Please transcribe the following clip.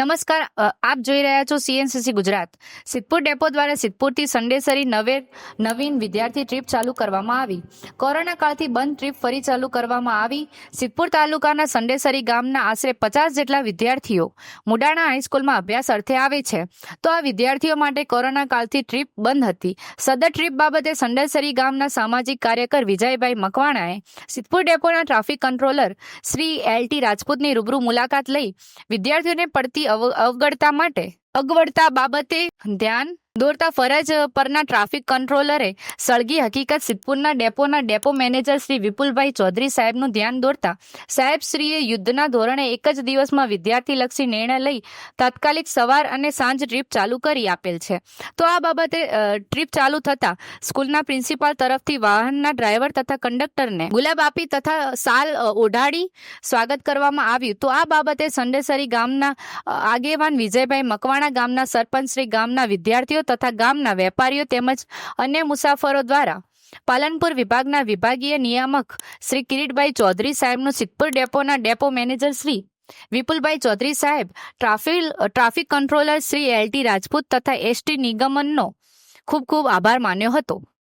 નમસ્કાર, આપ જોઈ રહ્યા છો CNCC ગુજરાત. સિદ્ધપુર ડેપો દ્વારા સિદ્ધપુરથી સંડેસરી નવીન વિદ્યાર્થી ટ્રીપ ચાલુ કરવામાં આવી. કોરોના કાળથી બંધ ટ્રીપ ફરી ચાલુ કરવામાં આવી. સિદ્ધપુર તાલુકાના સંડેસરી ગામના આશરે 50 જેટલા વિદ્યાર્થીઓ મુડાણા હાઈસ્કૂલમાં અભ્યાસ અર્થે આવે છે. તો આ વિદ્યાર્થીઓ માટે કોરોના કાળથી ટ્રીપ બંધ હતી. સદર ટ્રીપ બાબતે સંડેસરી ગામના સામાજિક કાર્યકર વિજયભાઈ મકવાણાએ સિદ્ધપુર ડેપોના ટ્રાફિક કંટ્રોલર શ્રી LT રાજપૂતની રૂબરૂ મુલાકાત લઈ વિદ્યાર્થીઓને પડતી અગવડતા બાબતે ધ્યાન દોરતા ફરજ પરના ટ્રાફિક કંટ્રોલરે સળગી હકીકત સિદ્ધપુરના ડેપોના ડેપો મેનેજર શ્રી વિપુલભાઈ ચૌધરી સાહેબનું ધ્યાન દોરતા સાહેબશ્રીએ યુદ્ધના ધોરણે એક જ દિવસમાં વિદ્યાર્થીલક્ષી નિર્ણય લઈ તાત્કાલિક સવાર અને સાંજ ટ્રીપ ચાલુ કરી આપેલ છે. તો આ બાબતે ટ્રીપ ચાલુ થતાં સ્કૂલના પ્રિન્સિપાલ તરફથી વાહનના ડ્રાઈવર તથા કંડક્ટરને ગુલાબ આપી તથા શાલ ઓઢાડી સ્વાગત કરવામાં આવ્યું. તો આ બાબતે સંડેસરી ગામના આગેવાન વિજયભાઈ મકવાણા, ગામના સરપંચ શ્રી, ગામના વિદ્યાર્થીઓ તથા ગામના વેપારીઓ તેમજ અન્ય મુસાફરો દ્વારા પાલનપુર વિભાગના વિભાગીય નિયામક શ્રી કિરીટભાઈ ચૌધરી સાહેબનું, સિદ્ધપુર ડેપોના ડેપો મેનેજર શ્રી વિપુલભાઈ ચૌધરી સાહેબ, traffic controller Shri LT Rajput તથા ST નિગમનનો ખૂબ ખૂબ આભાર માન્યો હતો.